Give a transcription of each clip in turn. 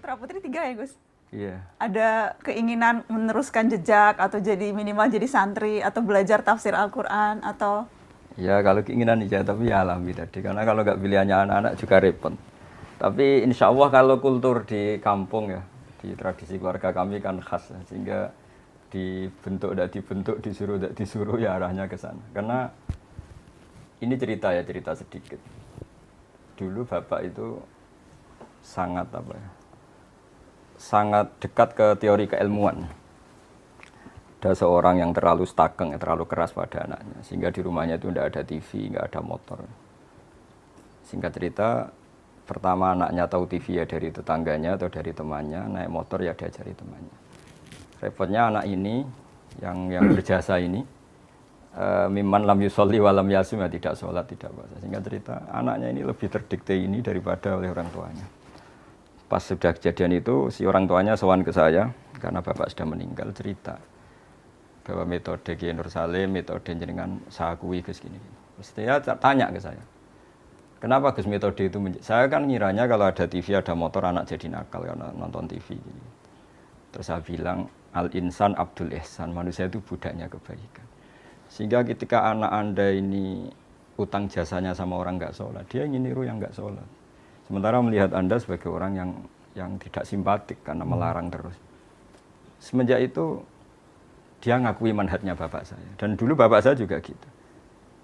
putra putri 3 ya Gus? Iya. Ada keinginan meneruskan jejak atau jadi minimal jadi santri atau belajar tafsir Al-Quran atau? Ya kalau keinginan iya, tapi ya alami tadi. Karena kalau nggak pilihannya anak-anak juga repot. Tapi insya Allah kalau kultur di kampung ya, di tradisi keluarga kami kan khas, ya, sehingga dibentuk tidak dibentuk, disuruh tidak disuruh ya arahnya ke sana. Karena ini cerita sedikit. Dulu bapak itu sangat sangat dekat ke teori keilmuan. Ada seorang yang terlalu stakeng, terlalu keras pada anaknya, sehingga di rumahnya itu tidak ada TV, nggak ada motor. Singkat cerita, pertama anaknya tahu TV ya dari tetangganya atau dari temannya, naik motor ya diajari temannya. Repotnya anak ini yang berjasa ini, mimman lam yusolli walam yasum, ya tidak sholat, tidak puasa. Sehingga cerita anaknya ini lebih terdikte ini daripada oleh orang tuanya. Pas sudah kejadian itu, si orang tuanya sowan ke saya, karena bapak sudah meninggal, cerita bahwa metode Kiai Nur Salim, metode jenengan saya akui Gus gini. Terus dia tanya ke saya, kenapa Gus metode itu? Saya kan ngiranya kalau ada TV, ada motor, anak jadi nakal karena nonton TV. Gini. Terus saya bilang, al-insan abdul ihsan, manusia itu budaknya kebaikan. Sehingga ketika anak Anda ini utang jasanya sama orang nggak sholat, dia ingin niru yang nggak sholat. Sementara melihat Anda sebagai orang yang tidak simpatik karena melarang terus. Semenjak itu, dia ngakui manhajnya bapak saya. Dan dulu bapak saya juga gitu.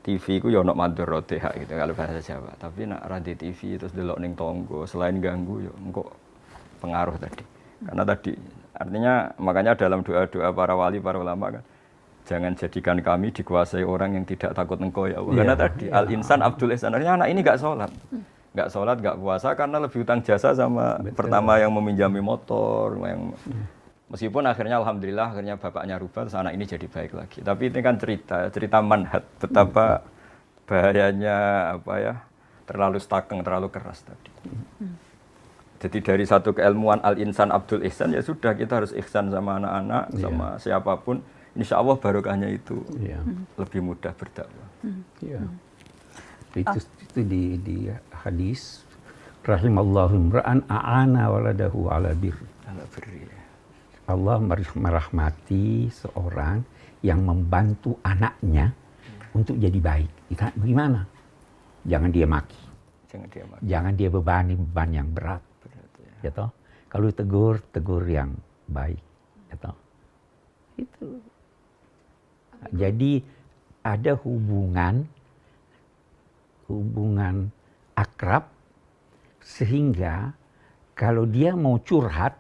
TV ku ya ono madharate gitu kalau bahasa Jawa. Tapi nak radio TV terus delok ning tonggo, selain ganggu ya engko pengaruh tadi. Karena tadi artinya makanya dalam doa-doa para wali, para ulama kan jangan jadikan kami dikuasai orang yang tidak takut engkau ya Allah. Karena tadi al-insan abdul ihsan. Artinya anak ini enggak sholat. Enggak sholat, enggak puasa karena lebih utang jasa sama pertama yang meminjami motor, yang meskipun akhirnya alhamdulillah akhirnya bapaknya rubah terus anak ini jadi baik lagi. Tapi ini kan cerita manhaj betapa bahayanya terlalu stakeng, terlalu keras tadi. Jadi dari satu keilmuan al-insan abdul ihsan ya sudah kita harus ihsan sama anak-anak, sama siapapun. Insya Allah barokahnya itu lebih mudah berdakwah. Itu di hadis rahimallahu imra'an a'ana waladahu ala birri. Allah merahmati seorang yang membantu anaknya untuk jadi baik. Gimana? Jangan dia maki. Jangan dia bebani beban yang berat. Ya toh? Kalau tegur yang baik. Ya toh? Itu. Jadi ada hubungan akrab sehingga kalau dia mau curhat,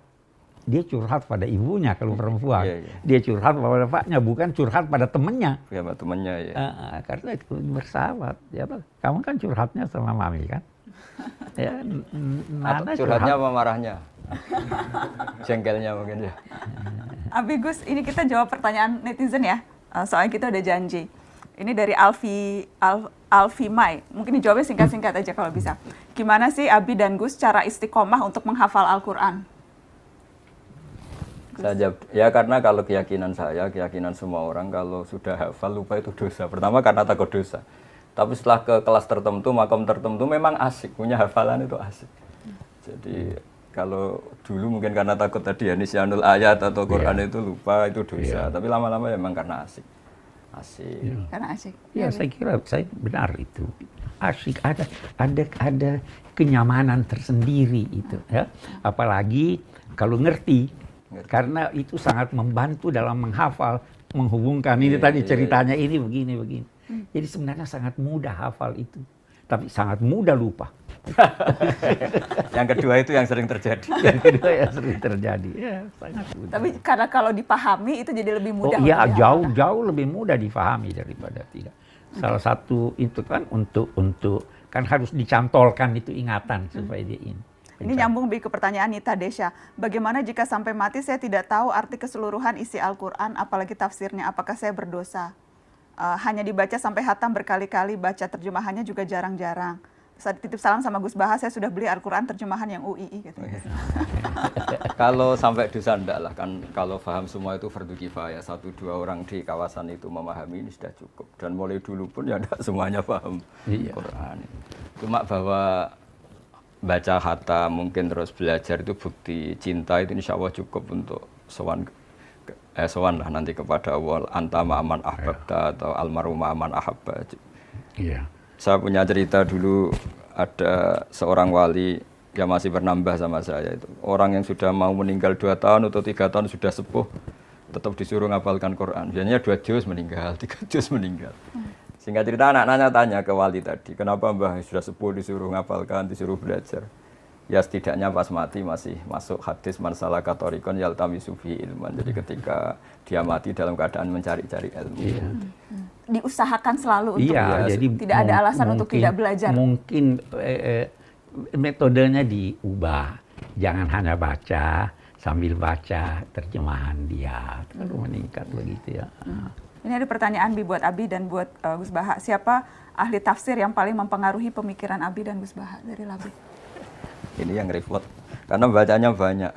dia curhat pada ibunya kalau perempuan. Dia curhat pada bapaknya, bukan curhat pada temannya. Ya, pada temannya ya. Karena itu bersahabat. Ya, kamu kan curhatnya sama mami kan? Ya, Nana curhatnya apa marahnya? Jengkelnya mungkin ya. Abi Gus, ini kita jawab pertanyaan netizen ya. Soalnya kita udah janji. Ini dari Alfi Mai. Mungkin dijawabnya singkat-singkat aja kalau bisa. Gimana sih Abi dan Gus cara istiqomah untuk menghafal Al-Quran? Ya karena kalau keyakinan saya, keyakinan semua orang kalau sudah hafal lupa itu dosa. Pertama karena takut dosa. Tapi setelah ke kelas tertentu, makom tertentu memang asik, punya hafalan itu asik. Jadi kalau dulu mungkin karena takut tadi ya nisyanul ayat atau Quran itu lupa itu dosa. Tapi lama-lama memang karena asik. Karena asik. Ya saya kira saya benar itu. Asik, ada kenyamanan tersendiri itu ya. Apalagi kalau ngerti. Karena itu sangat membantu dalam menghafal, menghubungkan ini tadi ceritanya ini begini. Jadi sebenarnya sangat mudah hafal itu, tapi sangat mudah lupa. Yang kedua itu yang sering terjadi. Ya, sangat mudah. Tapi karena kalau dipahami itu jadi lebih mudah. Oh iya, jauh lebih mudah dipahami daripada tidak. Salah satu itu kan untuk kan harus dicantolkan itu ingatan supaya dia ini. Ini nyambung ke pertanyaan Nita Desya. Bagaimana jika sampai mati saya tidak tahu arti keseluruhan isi Al-Quran, apalagi tafsirnya, apakah saya berdosa? Hanya dibaca sampai hatam berkali-kali, baca terjemahannya juga jarang-jarang. Saya titip salam sama Gus Baha, saya sudah beli Al-Quran terjemahan yang UII. Gitu. Kalau sampai dosa enggak lah, kan kalau paham semua itu fardu kifayah. 1-2 orang di kawasan itu memahami ini sudah cukup. Dan mulai dulu pun ya enggak semuanya paham Quran. Cuma bahwa baca khatam mungkin terus belajar itu bukti cinta itu insya Allah cukup untuk sowan lah nanti kepada Allah anta ma'aman ahbabta atau almarhum ma'aman ahabba. Iya. Saya punya cerita dulu ada seorang wali yang masih bernambah sama saya itu. Orang yang sudah mau meninggal 2 tahun atau 3 tahun sudah sepuh tetap disuruh ngapalkan Quran. Biasanya 2 juz meninggal, 3 juz meninggal. Singkat cerita anak-anaknya tanya ke wali tadi, kenapa mbah sudah sepuh disuruh ngapalkan, disuruh belajar? Ya setidaknya pas mati masih masuk hadis man salaka thariqan yaltamisu fihi ilman. Jadi ketika dia mati dalam keadaan mencari-cari ilmu. Iya. Diusahakan selalu untuk jadi tidak ada alasan untuk tidak belajar. Mungkin metodenya diubah. Jangan hanya baca, sambil baca terjemahan dia. Terlalu meningkat begitu ya. Ini ada pertanyaan buat Abi dan buat Gus Baha. Siapa ahli tafsir yang paling mempengaruhi pemikiran Abi dan Gus Baha dari Labib? Ini yang repot, karena bacanya banyak.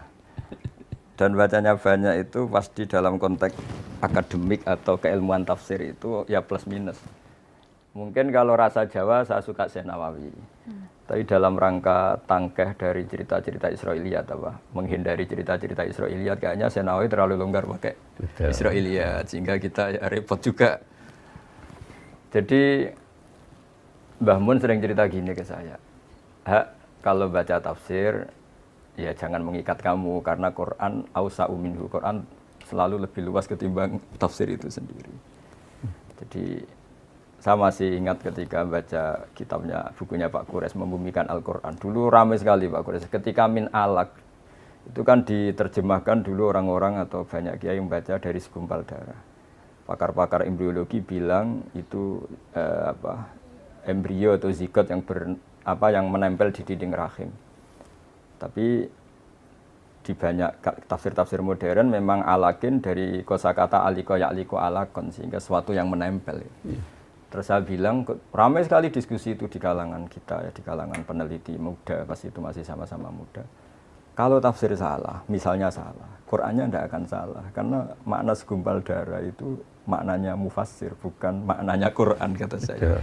Dan bacanya banyak itu pasti dalam konteks akademik atau keilmuan tafsir itu ya plus minus. Mungkin kalau rasa Jawa saya suka Syekh Nawawi. Tapi dalam rangka tangkeh dari cerita-cerita Israiliyat apa, menghindari cerita-cerita Israiliyat kayaknya Syekh Nawawi terlalu longgar pakai Israiliyat sehingga kita ya repot juga. Jadi Mbah Mun sering cerita gini ke saya. Kalau baca tafsir, ya jangan mengikat kamu karena Quran ausa'u minhu. Quran selalu lebih luas ketimbang tafsir itu sendiri. Jadi saya masih ingat ketika baca kitabnya, bukunya Pak Quraisy Membumikan Al-Quran. Dulu ramai sekali Pak Quraisy. Ketika min alaq, itu kan diterjemahkan dulu orang-orang atau banyak kiai yang baca dari segumpal darah. Pakar-pakar embriologi bilang itu embrio atau zigot yang menempel di dinding rahim. Tapi di banyak tafsir-tafsir modern memang alakin dari kosakata aliko ya'liko alakon sehingga sesuatu yang menempel. Terus saya bilang ramai sekali diskusi itu di kalangan kita ya, di kalangan peneliti muda, pas itu masih sama-sama muda. Kalau tafsir salah, misalnya salah, Qur'annya tidak akan salah karena makna segumpal darah itu maknanya mufassir bukan maknanya Qur'an kata saya.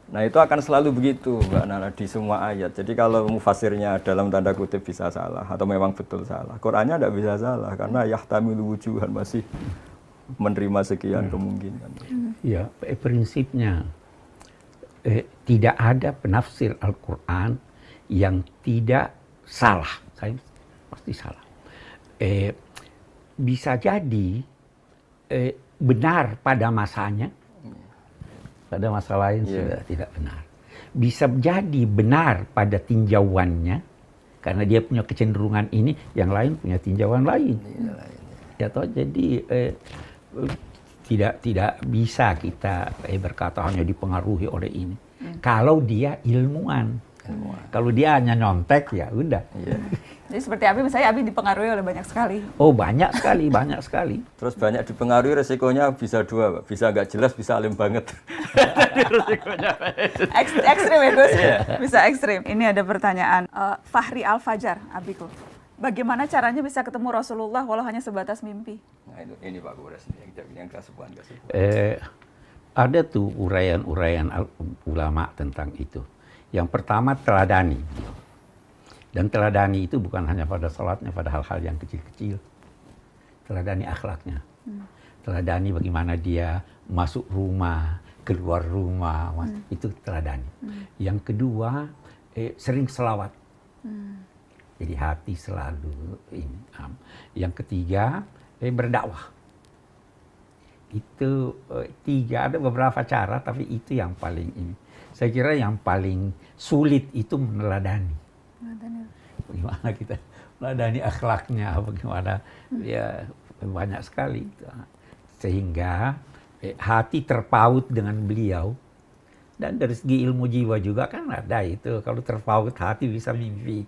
Nah itu akan selalu begitu Mbak Nana di semua ayat. Jadi kalau mufasirnya dalam tanda kutip bisa salah atau memang betul salah, Qur'annya tidak bisa salah karena yahtamilu wujuhan masih menerima sekian kemungkinan. Ya, prinsipnya tidak ada penafsir Al-Quran yang tidak salah. Saya pasti salah. Bisa jadi benar pada masanya, pada masa lain sudah tidak benar. Bisa jadi benar pada tinjauannya, karena dia punya kecenderungan ini, yang lain punya tinjauan lain. Ya toh, jadi tidak bisa kita berkata hanya dipengaruhi oleh ini. Kalau dia ilmuwan. Kalau dia hanya nyontek ya udah. Jadi seperti Abi, misalnya Abi dipengaruhi oleh banyak sekali. Oh banyak sekali, banyak sekali. Terus banyak dipengaruhi resikonya bisa dua, bisa nggak jelas, bisa alim banget. Resikonya ekstrim ya Gus, bisa ekstrim. Ini ada pertanyaan Fahri Al Fajar, Abiku. Bagaimana caranya bisa ketemu Rasulullah walau hanya sebatas mimpi? Nah ini Pak Quraisy yang kasuhan. Ada tuh uraian-uraian ulama tentang itu. Yang pertama teladani. Dan teladani itu bukan hanya pada salatnya, pada hal-hal yang kecil-kecil. Teladani akhlaknya. Teladani bagaimana dia masuk rumah, keluar rumah, itu teladani. Yang kedua, sering selawat. Jadi hati selalu ini. Yang ketiga, berdakwah. Itu tiga, ada beberapa cara, tapi itu yang paling ini. Saya kira yang paling sulit itu meneladani. Bagaimana kita meneladani akhlaknya, bagaimana ya banyak sekali. Sehingga hati terpaut dengan beliau. Dan dari segi ilmu jiwa juga kan ada itu. Kalau terpaut hati bisa mimpi.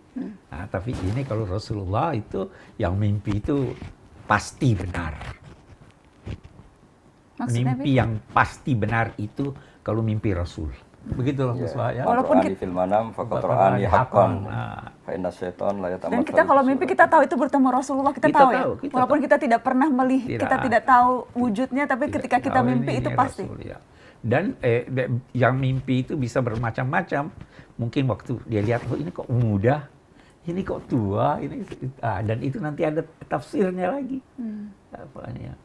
Nah, tapi ini kalau Rasulullah itu yang mimpi itu pasti benar. Maksudnya, mimpi yang pasti benar itu kalau mimpi Rasul. Begitu loh Gus ya. Walaupun kita filmanam faqatra'ani haqqan. Fa inna syaitan la yatamattal. Dan kita kalau mimpi kita tahu itu bertemu Rasulullah, kita tahu ya. Walaupun kita tidak pernah melihat, kita tidak tahu wujudnya, tapi ketika kita mimpi itu pasti. Rasul, ya. Dan yang mimpi itu bisa bermacam-macam. Mungkin waktu dia lihat, oh ini kok muda, ini kok tua, dan itu nanti ada tafsirnya lagi. Apanya?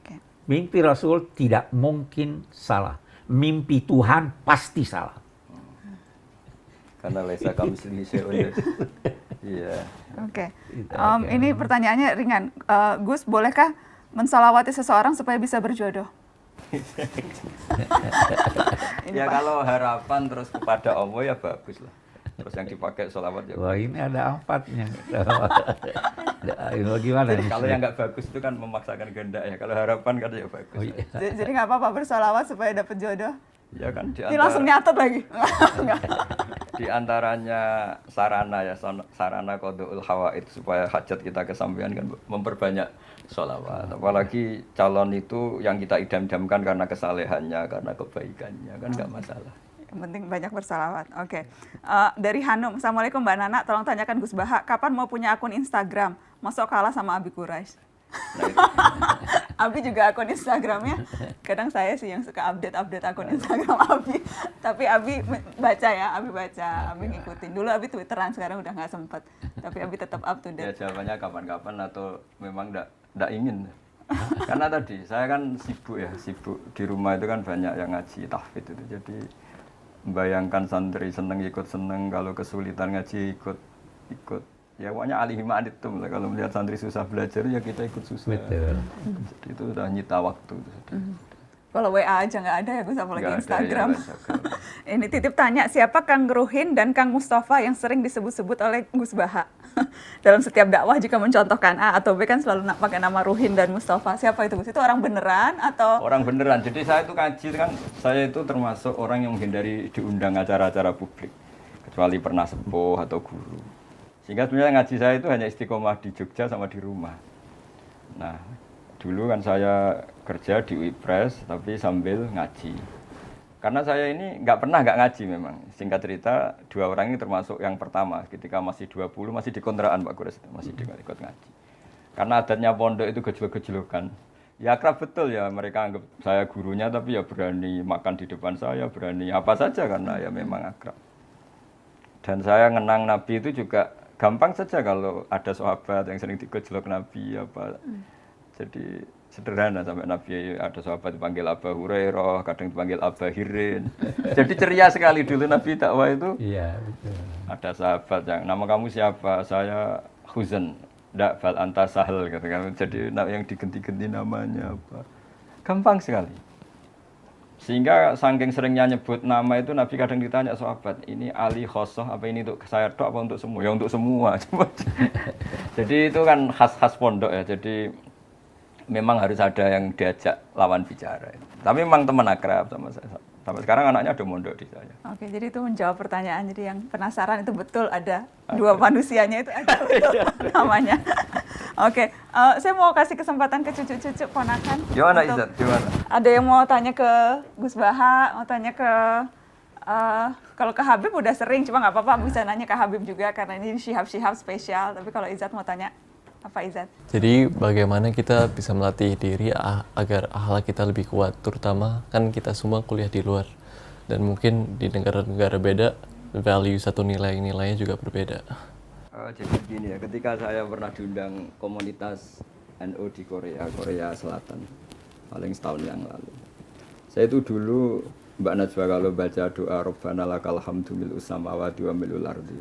Oke. Mimpi Rasul tidak mungkin salah. Mimpi Tuhan pasti salah. Karena laisa kamitslihi syai'un. Iya. Oke. Ini pertanyaannya ringan. Gus, bolehkah mensolawati seseorang supaya bisa berjodoh? Ya kalau harapan terus kepada Allah ya bagus lah. Terus yang dipakai sholawat ya. Wah, ini ada 4-nya. Bagaimana nih? Kalau yang nggak bagus itu kan memaksakan kehendak ya. Kalau harapan kan ya bagus. Oh, iya. Jadi nggak apa-apa bersolawat supaya dapat jodoh? Ya kan Ini langsung nyatet lagi. di antaranya sarana ya, sarana qadul hawaid supaya hajat kita kesampaian kan memperbanyak sholawat. Apalagi calon itu yang kita idam-idamkan karena kesalehannya, karena kebaikannya kan nggak masalah. Yang penting banyak bersolawat. Oke. Dari Hanum, Assalamualaikum Mbak Nana, tolong tanyakan Gus Baha, kapan mau punya akun Instagram? Masuk kalah sama Abi Quraisy. Nah, itu. Abi juga akun Instagramnya. Kadang saya sih yang suka update akun Instagram Abi. Tapi Abi baca ya, Abi baca, Abi ngikutin. Dulu Abi Twitteran, sekarang udah nggak sempet. Tapi Abi tetap up to Ya date. jawabannya kapan-kapan atau memang nggak ingin. Karena tadi saya kan sibuk di rumah itu kan banyak yang ngaji tahfidz itu. Jadi membayangkan santri seneng ikut seneng, kalau kesulitan ngaji ikut. Ya pokoknya alihima anitum lah, kalau melihat santri susah belajar ya kita ikut susah. Betul. Jadi itu udah nyita waktu. Kalau WA aja nggak ada ya Gus, apalagi Nggak ada, Instagram. ya, nggak Ini titip tanya, siapa Kang Ruhin dan Kang Mustafa yang sering disebut-sebut oleh Gus Baha? Dalam setiap dakwah jika mencontohkan A atau B kan selalu pakai nama Ruhin dan Mustafa. Siapa itu Gus? Itu orang beneran atau? Orang beneran. Jadi saya itu kaji kan, saya itu termasuk orang yang menghindari diundang acara-acara publik, kecuali pernah sepuh atau guru. Sehingga sebenarnya ngaji saya itu hanya istiqomah di Jogja sama di rumah. Nah, dulu kan saya kerja di UIPres tapi sambil ngaji. Karena saya ini nggak ngaji memang. Singkat cerita, 2 orang ini termasuk yang pertama. Ketika masih 20, masih di kontrakan Pak Gures, masih ikut ngaji. Karena adatnya pondok itu gejlok-gejlokan. Ya akrab betul ya, mereka anggap saya gurunya tapi ya berani makan di depan saya, berani apa saja karena ya memang akrab. Dan saya ngenang Nabi itu juga gampang saja kalau ada sahabat yang sering digojlok Nabi apa. Jadi sederhana sampai Nabi ada sahabat dipanggil Abu Hurairah, kadang dipanggil Abu Hirin. Jadi ceria sekali dulu Nabi dakwah itu. Iya, betul. Ada sahabat yang nama kamu siapa? Saya Huzan. Ndak bal anta sahal gitu kan. Jadi yang digenti-genti namanya apa. Gampang sekali. Sehingga saking seringnya nyebut nama itu Nabi kadang ditanya sahabat, ini Ali khosoh apa ini untuk saya tok apa untuk semua? Ya untuk semua. Jadi itu kan khas-khas pondok ya. Jadi memang harus ada yang diajak lawan bicara. Tapi memang teman akrab sama saya. Sampai sekarang anaknya ada mondok di saya. Oke, jadi itu menjawab pertanyaan. Jadi yang penasaran itu betul ada 2 manusianya itu ada betul namanya. Oke, saya mau kasih kesempatan ke cucu-cucu ponakan. Gimana Izzat? Gimana? Ada yang mau tanya ke Gus Baha, mau tanya ke kalau ke Habib udah sering, cuma nggak apa-apa bisa nanya ke Habib juga karena ini syihab-syihab spesial. Tapi kalau Izzat mau tanya apa Izzat? Jadi bagaimana kita bisa melatih diri agar akhlak kita lebih kuat, terutama kan kita semua kuliah di luar dan mungkin di negara-negara beda value atau nilai-nilainya juga berbeda. Jadi begini ya, ketika saya pernah diundang komunitas NU di Korea Selatan, paling setahun yang lalu. Saya itu dulu Mbak Najwa kalau baca doa Rabbana lakal hamdu mil'us samawati wa mil'ul ardi.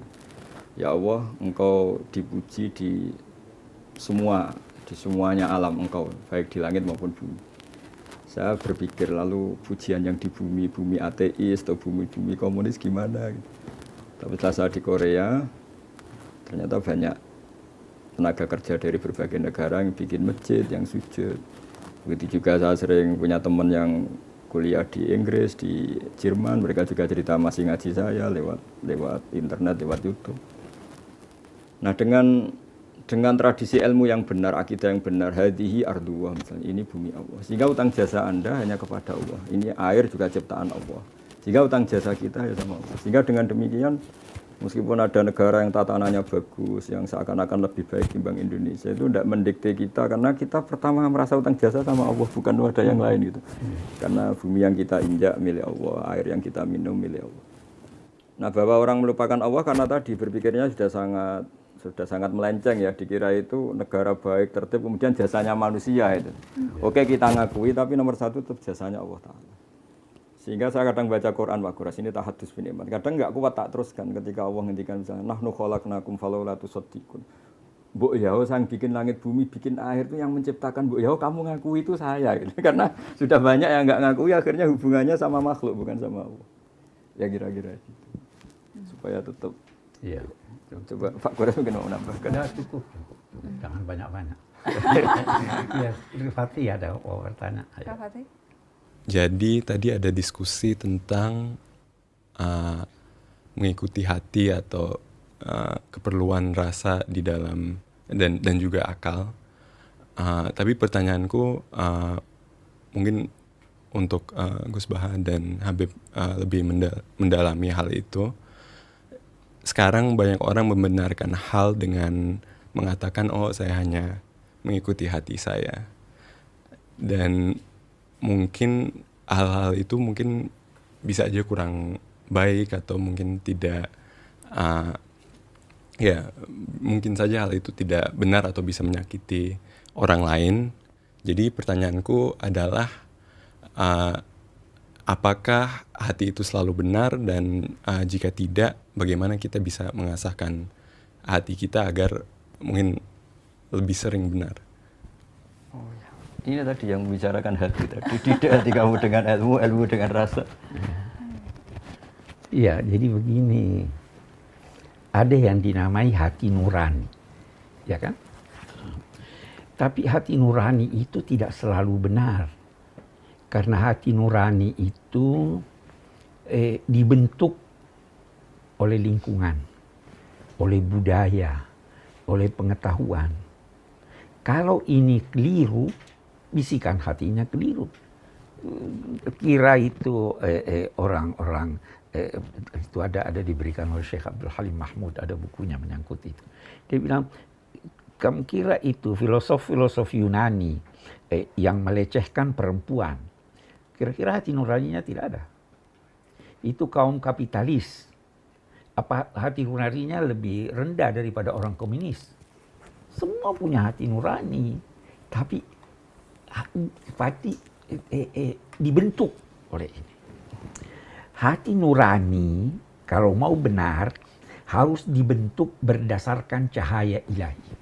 Ya Allah, Engkau dipuji di semuanya alam Engkau, baik di langit maupun bumi. Saya berpikir lalu pujian yang di bumi ateis atau bumi komunis gimana gitu. Tapi setelah saya di Korea, ternyata banyak tenaga kerja dari berbagai negara yang bikin masjid, yang sujud. Begitu juga saya sering punya teman yang kuliah di Inggris, di Jerman, mereka juga cerita masih ngaji saya lewat internet, lewat YouTube. Nah dengan tradisi ilmu yang benar, akidah yang benar, hadihi ardullah misalnya, ini bumi Allah. Sehingga utang jasa Anda hanya kepada Allah. Ini air juga ciptaan Allah. Sehingga utang jasa kita ya sama Allah. Sehingga dengan demikian Meskipun ada negara yang tatanannya bagus, yang seakan-akan lebih baik timbang Indonesia, itu tidak mendikte kita karena kita pertama merasa utang jasa sama Allah, bukan ada yang lain gitu. Karena bumi yang kita injak milik Allah, air yang kita minum milik Allah. Nah, bahwa orang melupakan Allah karena tadi berpikirnya sudah sangat melenceng ya, dikira itu negara baik tertib, kemudian jasanya manusia itu. Oke, kita ngakui, tapi nomor satu tetap jasanya Allah Ta'ala. Sehingga saya kadang baca Quran, Pak Guras, ini tahadus bin iman. Kadang nggak kuat tak teruskan ketika Allah ngendikan misalnya, nahnu khalaqnakum falaula tusaddiqun. Mbok Yahoo sang bikin langit bumi, bikin air itu yang menciptakan Mbok Yahoo, kamu ngakui itu saya gitu. Karena sudah banyak yang nggak ngakui, akhirnya hubungannya sama makhluk bukan sama Allah. Ya kira-kira gitu. Supaya tetap. Iya. Coba Pak Guras mungkin mau menambahkan. Udah cukup. Jangan banyak-banyak. Ya, Fatih ada bertanya. Kak Fatih? Jadi tadi ada diskusi tentang mengikuti hati atau keperluan rasa di dalam dan juga akal. Tapi pertanyaanku mungkin untuk Gus Bahan dan Habib lebih mendalami hal itu. Sekarang banyak orang membenarkan hal dengan mengatakan, oh saya hanya mengikuti hati saya. Dan mungkin hal-hal itu mungkin bisa aja kurang baik atau mungkin tidak, ya mungkin saja hal itu tidak benar atau bisa menyakiti orang lain. Jadi pertanyaanku adalah, apakah hati itu selalu benar dan jika tidak, bagaimana kita bisa mengasahkan hati kita agar mungkin lebih sering benar? Ini tadi yang membicarakan hati tadi, tidak hati kamu dengan ilmu, ilmu dengan rasa. Iya, jadi begini. Ada yang dinamai hati nurani. Ya kan? Tapi hati nurani itu tidak selalu benar. Karena hati nurani itu dibentuk oleh lingkungan, oleh budaya, oleh pengetahuan. Kalau ini keliru, bisikan hatinya keliru. Kira itu orang-orang itu ada diberikan oleh Syekh Abdul Halim Mahmud, ada bukunya menyangkut itu. Dia bilang, kamu kira itu filosof Yunani yang melecehkan perempuan, kira-kira hati nuraninya tidak ada. Itu kaum kapitalis. Apa hati nuraninya lebih rendah daripada orang komunis? Semua punya hati nurani, tapi hati dibentuk oleh ini. Hati nurani kalau mau benar harus dibentuk berdasarkan cahaya ilahi.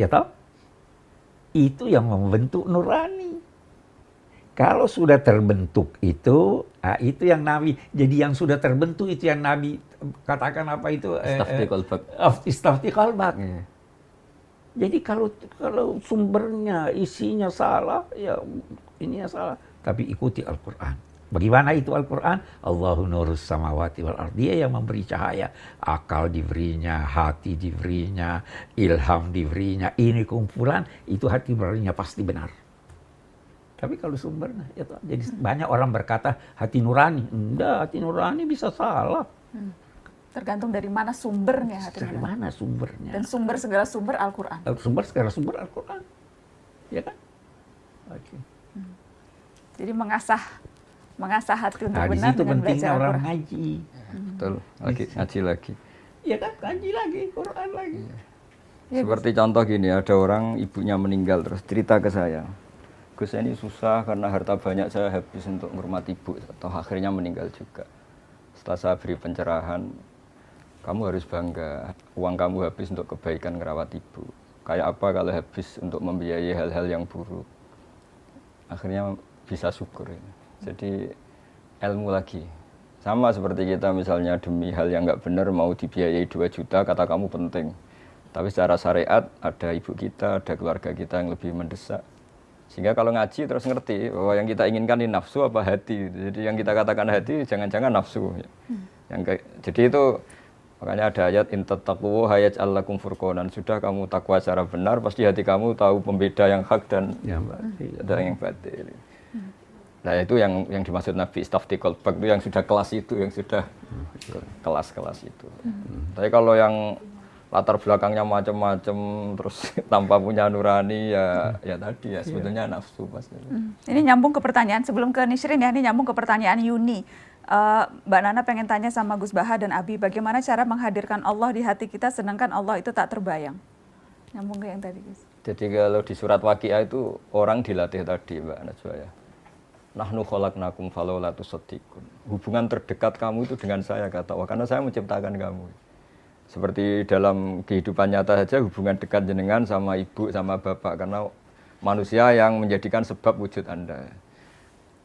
Ya toh? Itu yang membentuk nurani. Kalau sudah terbentuk itu yang Nabi. Jadi yang sudah terbentuk itu yang Nabi katakan apa itu? Istafti qalbak. Jadi kalau sumbernya, isinya salah, ya ininya salah. Tapi ikuti Al-Quran. Bagaimana itu Al-Quran? Allahu nurus samawati wal ardh. Dia yang memberi cahaya. Akal diberinya, hati diberinya, ilham diberinya. Ini kumpulan, itu hati nuraninya pasti benar. Tapi kalau sumbernya, ya toh, jadi banyak orang berkata hati nurani. Enggak, hati nurani bisa salah. Tergantung dari mana sumbernya hati Dari nurani. mana sumbernya? Dan sumber segala sumber Al-Quran. Segala sumber Al-Quran. Ya kan? Oke. Jadi mengasah hati untuk Nah, di benar situ dengan belajar pentingnya orang Al-Quran. ngaji. Betul, ngaji lagi. Ya kan, ngaji lagi, Quran lagi. Ya, Seperti contoh gini, ada orang ibunya meninggal terus cerita ke saya. Gus, ini susah karena harta banyak saya habis untuk menghormati ibu, atau akhirnya meninggal juga. Setelah saya beri pencerahan, kamu harus bangga, uang kamu habis untuk kebaikan ngerawat ibu. Kayak apa kalau habis untuk membiayai hal-hal yang buruk? Akhirnya bisa syukur. Jadi ilmu lagi. Sama seperti kita misalnya demi hal yang nggak benar mau dibiayai 2 juta, kata kamu penting. Tapi secara syariat ada ibu kita, ada keluarga kita yang lebih mendesak. Sehingga kalau ngaji terus ngerti bahwa yang kita inginkan ini nafsu apa hati. Jadi yang kita katakan hati jangan-jangan nafsu. Jadi itu makanya ada ayat intattaqu hayaj'al lakum furqanan. Sudah kamu takwa secara benar, pasti hati kamu tahu pembeda yang hak dan yang batil. Nah itu yang dimaksud Nabi Istafti Kolbak itu yang sudah kelas itu, yang sudah kelas-kelas itu. Tapi kalau yang latar belakangnya macam-macam terus tanpa punya nurani ya tadi ya sebetulnya nafsu pasti. Ini nyambung ke pertanyaan sebelum ke Nishrin ya, ini nyambung ke pertanyaan Yuni. Mbak Nana pengen tanya sama Gus Baha dan Abi, bagaimana cara menghadirkan Allah di hati kita sedangkan Allah itu tak terbayang? Nyambung ke yang tadi, Gus. Jadi kalau di surat Waqiah itu orang dilatih tadi Mbak Najwa ya. Nahnu khalaqnakum falaula tusaddiqun. Hubungan terdekat kamu itu dengan saya kata Allah, karena saya menciptakan kamu. Seperti dalam kehidupan nyata saja hubungan dekat jenengan sama ibu sama bapak karena manusia yang menjadikan sebab wujud Anda.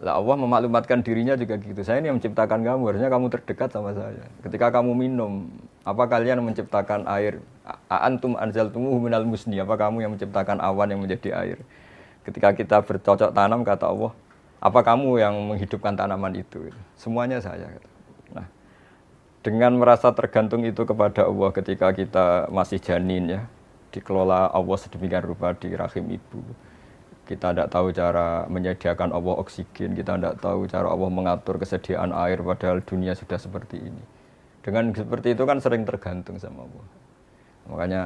Lah Allah memaklumatkan dirinya juga gitu. Saya ini yang menciptakan kamu, harusnya kamu terdekat sama saya. Ketika kamu minum, apa kalian menciptakan air? Antum anzaltumuhu minal musni, apa kamu yang menciptakan awan yang menjadi air? Ketika kita bercocok tanam kata Allah, apa kamu yang menghidupkan tanaman itu? Semuanya saya. Nah, dengan merasa tergantung itu kepada Allah ketika kita masih janin ya, dikelola Allah sedemikian rupa di rahim ibu. Kita tidak tahu cara menyediakan Allah oksigen, kita tidak tahu cara Allah mengatur kesediaan air padahal dunia sudah seperti ini. Dengan seperti itu kan sering tergantung sama Allah. Makanya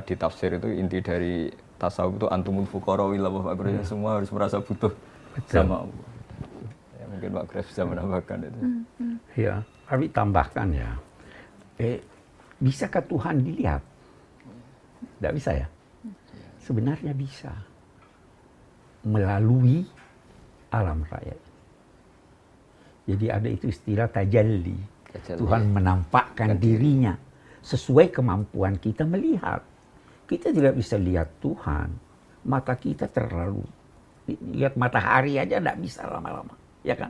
di tafsir itu inti dari tasawuf itu antumul fuqara ila Allah, semua harus merasa butuh sama Allah. Ya, mungkin Pak Graf bisa menambahkan itu. Ya, tapi tambahkan ya. Bisakah Tuhan dilihat? Tidak bisa ya? Sebenarnya bisa. Melalui alam raya. Jadi ada itu istilah tajalli. Tuhan menampakkan dirinya sesuai kemampuan kita melihat. Kita tidak bisa lihat Tuhan. Mata kita terlalu lihat matahari aja tidak bisa lama-lama, ya kan?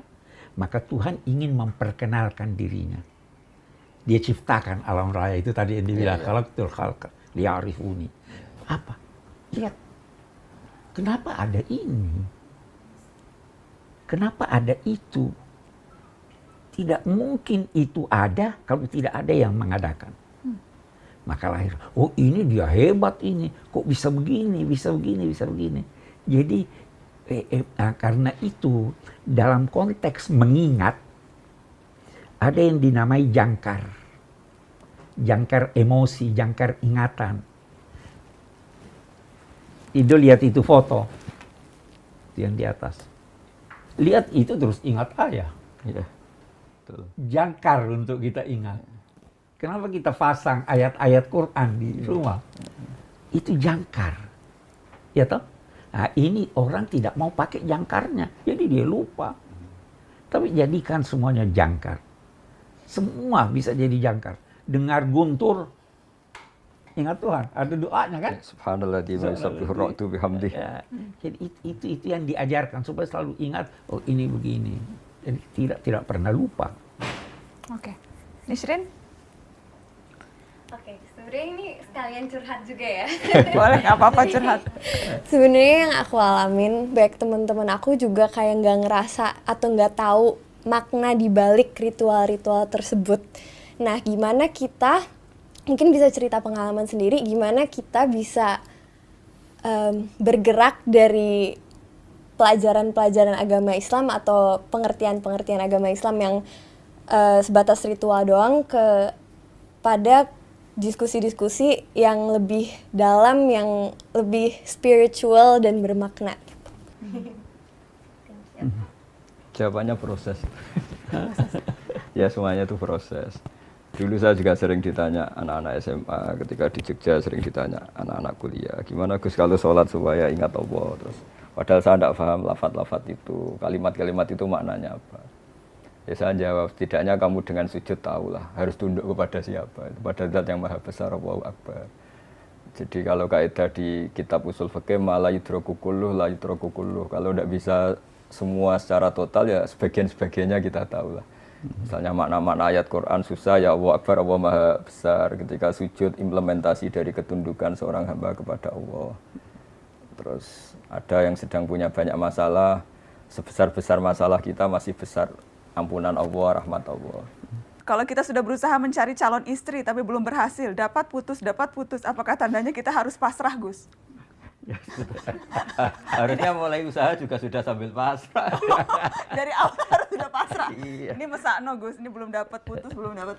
Maka Tuhan ingin memperkenalkan dirinya. Dia ciptakan alam raya itu tadi yang dibilang khalaqtul khalqa liya'rifuni. Apa? Lihat. Kenapa ada ini? Kenapa ada itu? Tidak mungkin itu ada kalau tidak ada yang mengadakan. Maka lahir, oh ini dia hebat ini. Kok bisa begini, bisa begini, bisa begini. Jadi karena itu dalam konteks mengingat ada yang dinamai jangkar. Jangkar emosi, jangkar ingatan. Itu lihat itu foto. Itu yang di atas. Lihat itu terus ingat ayah. Ya, betul. Jangkar untuk kita ingat. Kenapa kita pasang ayat-ayat Quran di rumah? Itu jangkar. Ya toh? Nah, ini orang tidak mau pakai jangkarnya. Jadi dia lupa. Tapi jadikan semuanya jangkar. Semua bisa jadi jangkar. Dengar guntur, ingat Tuhan. Ada doanya kan? Subhanallah di yusabbihu ra'du bihamdih. Ya, jadi itu yang diajarkan supaya selalu ingat, oh ini begini. Jadi tidak pernah lupa. Oke. Nishrin? Oke, sebenarnya ini sekalian curhat juga ya. Boleh, nggak apa-apa curhat. Sebenarnya yang aku alamin, baik teman-teman aku juga kayak nggak ngerasa atau nggak tahu makna di balik ritual-ritual tersebut. Nah, gimana kita, mungkin bisa cerita pengalaman sendiri, gimana kita bisa bergerak dari pelajaran-pelajaran agama Islam atau pengertian-pengertian agama Islam yang sebatas ritual doang pada diskusi-diskusi yang lebih dalam, yang lebih spiritual dan bermakna. Jawabannya proses. Ya semuanya itu proses. Dulu saya juga sering ditanya anak-anak SMA, ketika di Jogja sering ditanya anak-anak kuliah, gimana Gus kalau sholat supaya ingat Allah? Terus padahal saya tidak paham lafaz-lafaz itu, kalimat-kalimat itu maknanya apa. Ya saya jawab, setidaknya kamu dengan sujud tahulah harus tunduk kepada siapa, pada zat yang maha besar, Allahu Akbar. Jadi kalau kaidah di kitab usul fikih la yudraku kulluh la yudraku kulluh, kalau tidak bisa semua secara total ya sebagian-sebagiannya kita tahulah. Misalnya makna-makna ayat Quran susah, ya Allah Akbar, Allah maha besar. Ketika sujud implementasi dari ketundukan seorang hamba kepada Allah. Terus ada yang sedang punya banyak masalah, sebesar-besar masalah kita masih besar ampunan Allah, rahmat Allah. Kalau kita sudah berusaha mencari calon istri tapi belum berhasil, dapat putus, apakah tandanya kita harus pasrah, Gus? Harusnya mulai usaha juga sudah sambil pasrah. Dari awal harus sudah pasrah. Iya. Ini mesakno Gus, ini belum dapat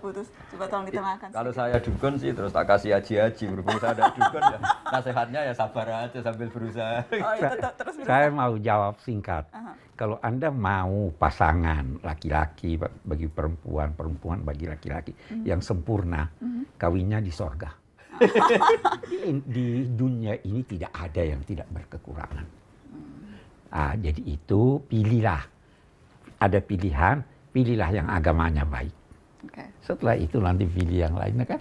putus. Coba tolong ditengahkan. Kalau saya dukun sih terus tak kasih aji-aji, berhubung saya ada dukun ya. Nasihatnya ya sabar aja sambil berusaha. Oh, itu terus Saya mau jawab singkat. Kalau Anda mau pasangan laki-laki bagi perempuan, perempuan bagi laki-laki yang sempurna, kawinnya di sorga. Di dunia ini tidak ada yang tidak berkekurangan. Jadi itu pilihlah. Ada pilihan, pilihlah yang agamanya baik. Oke. Setelah itu nanti pilih yang lainnya kan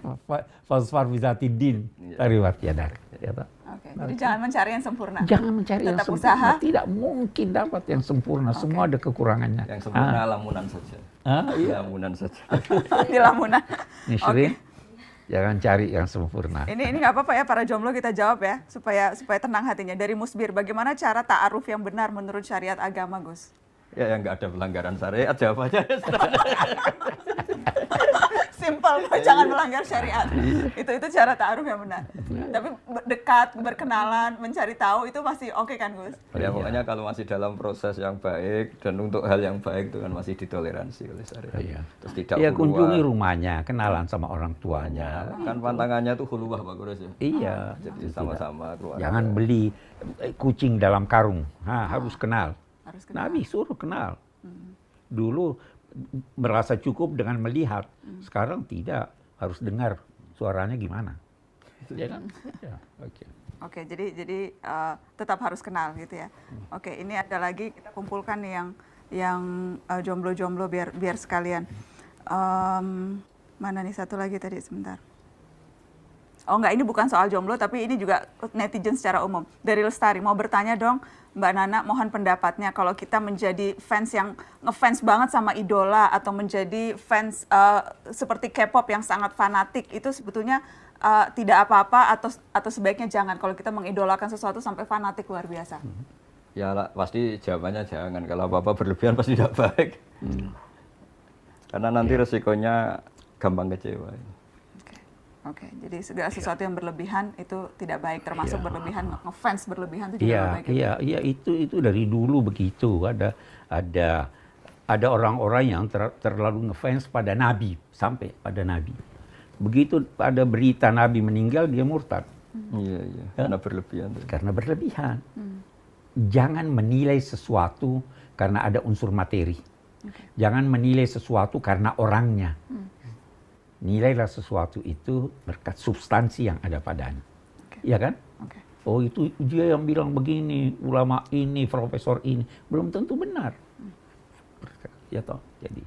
fasfar bizatidin tariwat yadak. Oke. Jadi jangan mencari yang sempurna. Jangan mencari yang Tetap sempurna. usaha. Tidak mungkin dapat yang sempurna. Semua ada kekurangannya. Yang sempurna lamunan saja. Iya. Lamunan saja. Di lamunan. Nisrin, jangan cari yang sempurna. Ini nggak apa-apa ya para jomblo, kita jawab ya supaya tenang hatinya. Dari Musbir, bagaimana cara ta'aruf yang benar menurut syariat agama, Gus? Ya yang nggak ada pelanggaran syariat jawabannya. Simpel, jangan melanggar syariat. Itu cara ta'aruf yang benar. Tapi dekat, berkenalan, mencari tahu itu masih oke kan, Gus? Ya pokoknya kalau masih dalam proses yang baik dan untuk hal yang baik itu kan masih ditoleransi oleh syariat. Iya. Terus tidak Ya huluwah. kunjungi rumahnya, kenalan sama orang tuanya. Kan pantangannya tuh huluwah Pak Gores ya. Iya. Jadi sama-sama keluarga. Jangan beli kucing dalam karung. Harus kenal. Harus kenal. Nabi suruh kenal. Dulu merasa cukup dengan melihat. Sekarang tidak. Harus dengar suaranya gimana. Ya kan? Ya, oke. Oke, jadi tetap harus kenal gitu ya. Oke, ini ada lagi kita kumpulkan nih yang jomblo-jomblo biar sekalian. Mana nih satu lagi tadi sebentar. Oh enggak, ini bukan soal jomblo tapi ini juga netizen secara umum. Dari Lestari mau bertanya dong, Mbak Nana, mohon pendapatnya kalau kita menjadi fans yang ngefans banget sama idola atau menjadi fans seperti K-pop yang sangat fanatik, itu sebetulnya tidak apa-apa atau sebaiknya jangan kalau kita mengidolakan sesuatu sampai fanatik luar biasa. Ya pasti jawabannya jangan. Kalau apa-apa berlebihan pasti tidak baik. Karena nanti resikonya gampang kecewa. Oke, jadi segala sesuatu yang berlebihan itu tidak baik, termasuk berlebihan, ngefans berlebihan itu juga baik. Iya, itu dari dulu begitu. Ada orang-orang yang terlalu ngefans pada Nabi, sampai pada Nabi. Begitu ada berita Nabi meninggal, dia murtad. Iya, karena berlebihan. Karena berlebihan. Jangan menilai sesuatu karena ada unsur materi. Jangan menilai sesuatu karena orangnya. Nilailah sesuatu itu berkat substansi yang ada padanya. Iya kan? Oh itu dia yang bilang begini, ulama ini, profesor ini. Belum tentu benar. Ya toh, jadi.